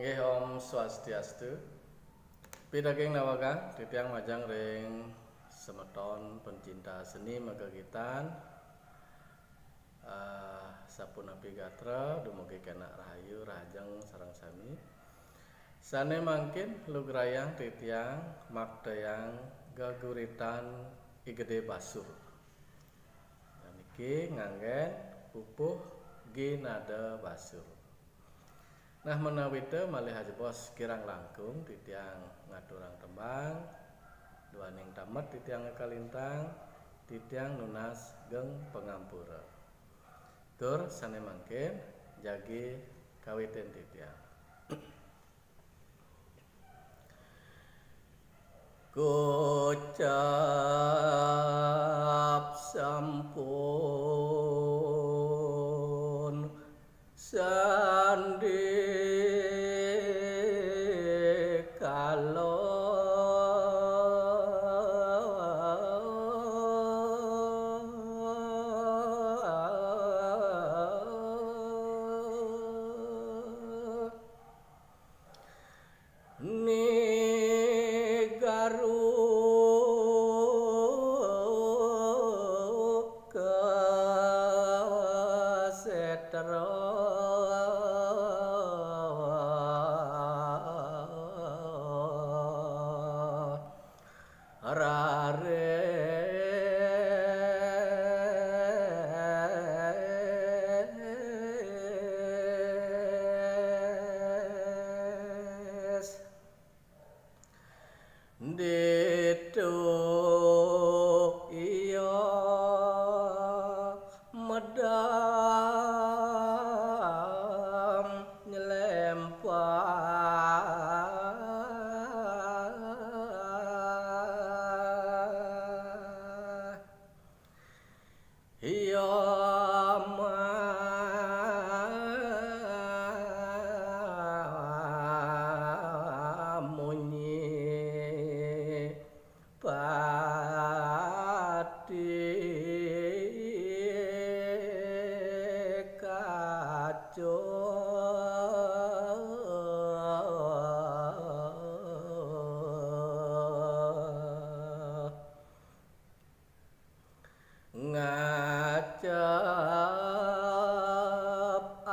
Nggih Om Swastiastu. Pidaging nawaka titiang majang ring semeton pencinta seni magagitan sapunapi gatra dumugi kena rahayu rahajeng sareng sami. Sane mangkin lugrayang titiang makdayang gaguritan igede basuh. Niki nganggen pupuh ginada basuh. Nah menawi teu malih hajebos kirang langkung titiang ngaturang tembang duaning tamet titiang kalintang titiang nunas geng pengampura. Tur sane mangkin jagi kawiten titiang. Kocap sampun sandi kalo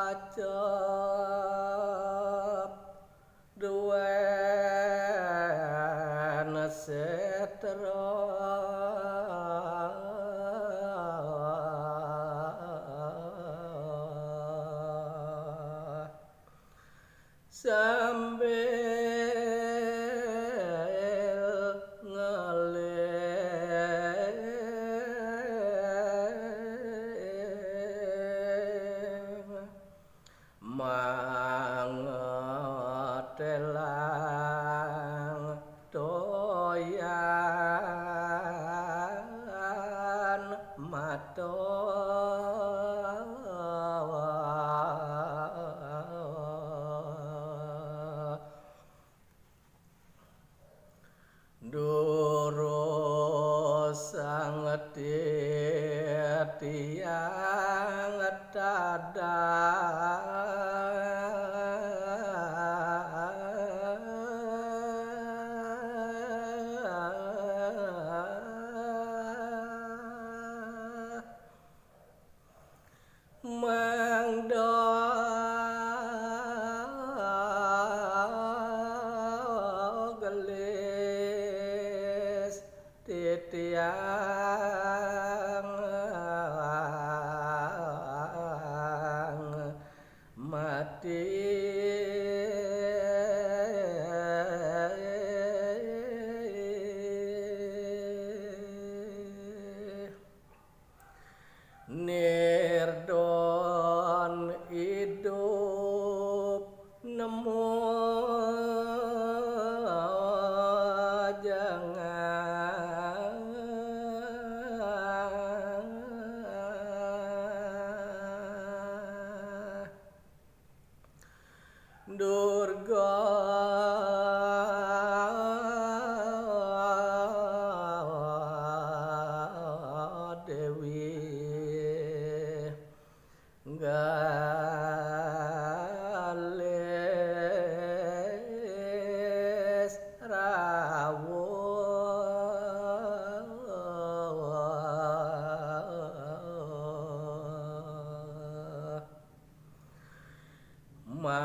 acap duwen setra sambil mangetelang doyan mato duro sanget tiang tada mangdo gelis titiang mati nirdon hidup nemu jangan Durga Dewi Galih Prabawa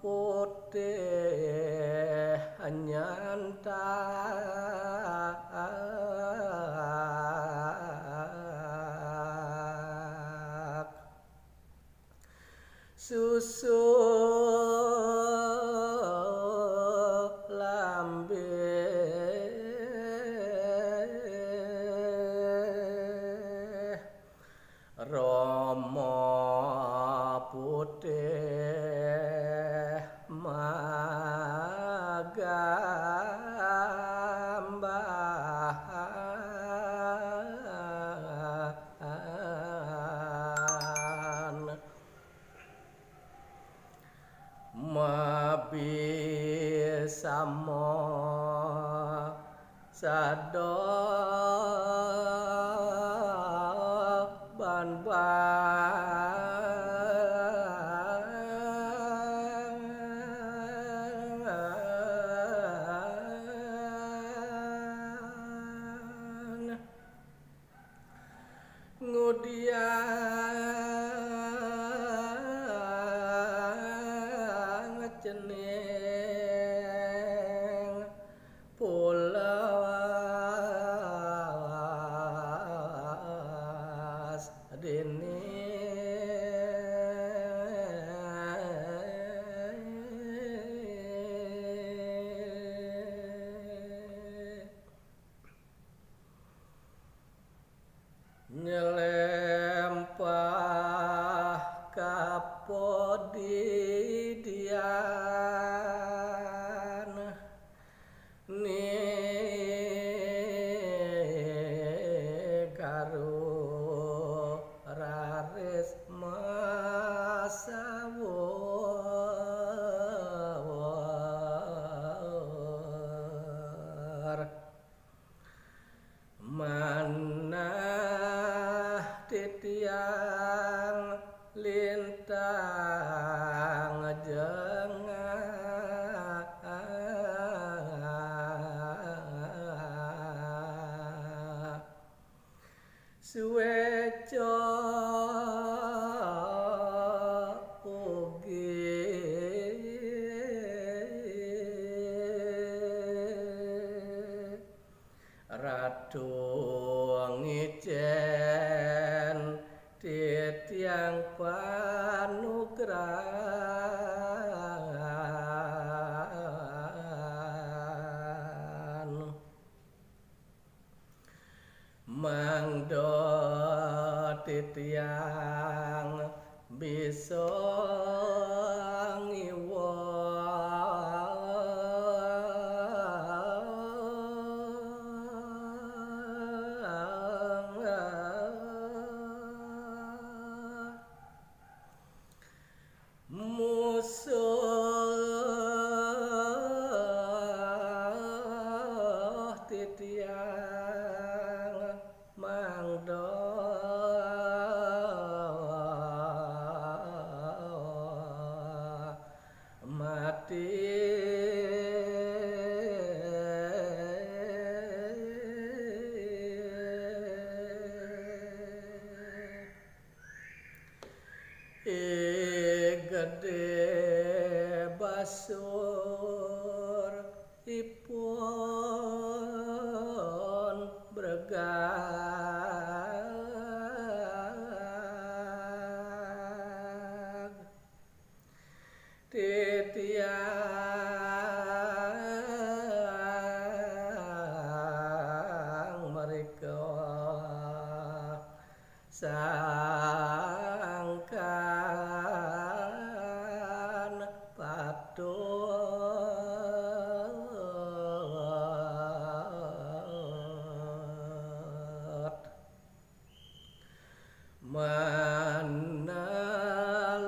putih nyantak susu lambe Rama putih magambahan mabisamo sado ban ngudiang ceneng pulawas dene nyelempah kapodidian ni karo raris masawar manah titiang lintang jengah suweco ratu ngicen titiang panugrahan mangdo titiang bisa musuh titiang mangdo mati gede basur ipun bregag titiang mereka sangkan patut mana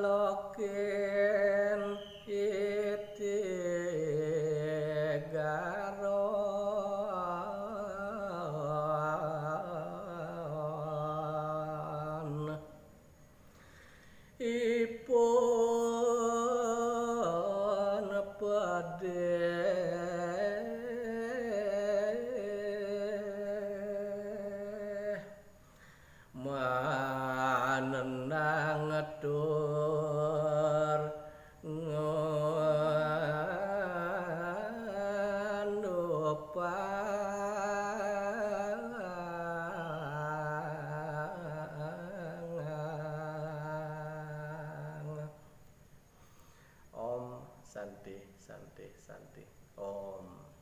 loken iti garon ipun pade ma santi santi. Om.